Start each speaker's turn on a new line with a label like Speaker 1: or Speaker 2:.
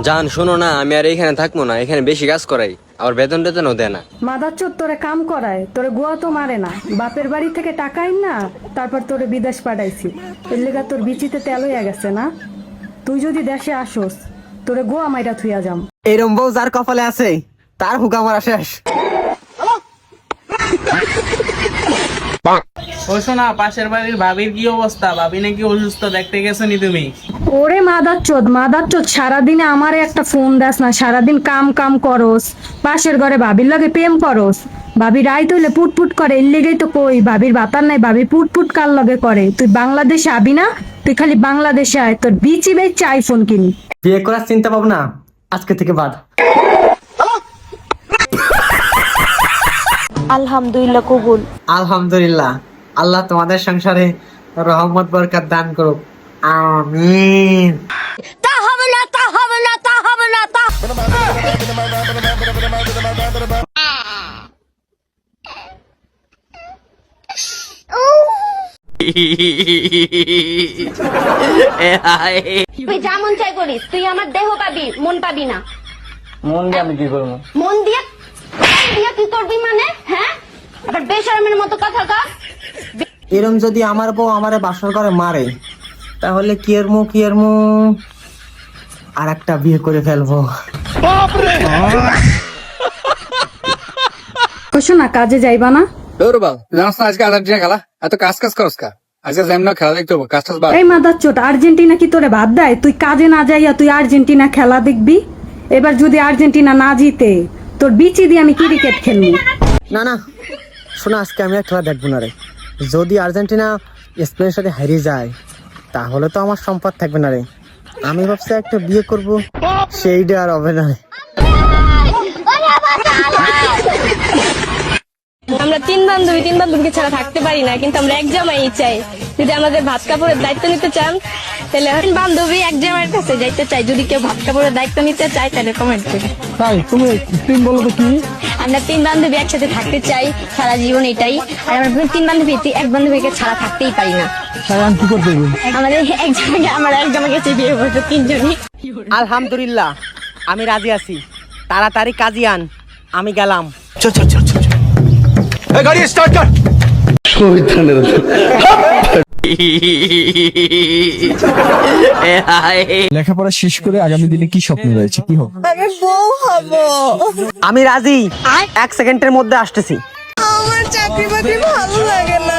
Speaker 1: জান শোনো না, আমি আর এখানে থাকবো না, এখানে বেশি কাজ করাই, আবার বেতন টেতনও দেয় না।
Speaker 2: মাদারচোদ তোরে কাম করায়, তোরে গোয়া তো মারে না, বাপের বাড়ি থেকে টাকা আইন না, তারপর তোরে বিদেশ পাঠাইছি। এর লেগা তোর বিচিতে তেল হইয়া গেছে না। তুই যদি দেশে আসোস তোরে গোয়া মাইরা থুইয়া যাম।
Speaker 3: এরম বউ যার কপালে আছে তার হুকা মারা শেষ।
Speaker 4: ও শোনা, পাশের বাড়ির ভাবির কি অবস্থা? ভাবি নাকি অসুস্থ, দেখতে গেছো নি তুমি?
Speaker 2: ওরে মাদারচোদ সারাদিনে আমারে একটা ফোন দাস না, সারাদিন কাম কাম করস, পাশের ঘরে ভাবির লগে প্রেম করস। ভাবি রাইত হইলে পুটপুট করে, এর লেগেই তো কই ভাবির বাতার নাই, ভাবি পুটপুট কার লগে করে। তুই বাংলাদেশে আবি না, তুই খালি বাংলাদেশে আয়, তোর বিচি বেচে আইফোন কিনি।
Speaker 3: বিয়ে করার চিন্তা ভাবনা আজকে থেকে বাদ।
Speaker 5: আলহামদুলিল্লাহ কবুল।
Speaker 3: আলহামদুলিল্লাহ, আল্লাহ তোমাদের সংসারে রহমত বরকত দান করুক, আমিন।
Speaker 5: তা হবে না, তা হবে না, তা হবে না, তা তুই যা মন চাই করিস, তুই আমার দেহ পাবি, মন পাবি না।
Speaker 3: মন দিয়ে আমি কি করবো?
Speaker 5: মন দিয়ে দিয়ে কি করবি মানে? হ্যাঁ, আবার বেশরমের মতো কথা কর।
Speaker 3: এরম যদি আমার বউ আমারে বাসর করে মারে, তাহলে কি এর মু আর একটা বিয়ে করে ফেলবো।
Speaker 2: কইছো না কাজে যাইবা না?
Speaker 6: আজকে আর্জেন্টিনা খেলা, এত কাজ করস কা? আজকে যেমন খেলা দেখতে হবো, কাজ টাজ বাদ।
Speaker 2: এই মাদারচোদ, আর্জেন্টিনা কি তোরে বাদ দেয়? তুই কাজে না যাইয়া তুই আর্জেন্টিনা খেলা দেখবি? এবার যদি আর্জেন্টিনা না জিতে, তোর বিচি দিয়ে আমি ক্রিকেট খেলবো।
Speaker 3: না না শোনা, আজকে আমি আর খেলা দেখবো না রে। যদি আর্জেন্টিনা স্পেনের সাথে হারিয়ে যায়, তাহলে তো আমার সম্পদ থাকবে না রে। আমি ভাবছি একটা বিয়ে করব, সেইটা আর হবে না রে।
Speaker 7: আমরা তিন বান্ধবীকে ছাড়া থাকতে পারি না, কিন্তু আমরা এক জামাই চাই। যদি আমাদের ভাত কাপড়ের দায়িত্ব নিতে চান, তাহলে বান্ধবী এক জামাইয়ের কাছে যাইতে চাই। যদি কেউ ভাত কাপড়ের দায়িত্ব নিতে চায়, তাহলে কমেন্ট করি।
Speaker 6: তাই তুমি তিন বলো তো কি?
Speaker 7: আমরা তিন বান্ধবী একসাথে থাকতে চাই সারা জীবন, এটাই। আর আমরা তিন বান্ধবী এক বান্ধবীকে ছাড়া থাকতেই পারি না।
Speaker 6: আমি কি করতে হবে?
Speaker 7: আমাদের এক জামাইকে বিয়ে করতে তিনজনই।
Speaker 3: আলহামদুলিল্লাহ, আমি রাজি আছি। তাড়াতাড়ি কাজী আন, আমি গেলাম।
Speaker 6: গাড়ি স্টার্ট কর। লেখাপড়া শেষ করে আগামী দিনে কি স্বপ্ন রয়েছে, কি হোক?
Speaker 8: আমি বউ হব।
Speaker 3: আমি রাজি, 1 সেকেন্ডের মধ্যে আসতেছি।
Speaker 8: আমার চাকরি বাকরি ভালো লাগে না।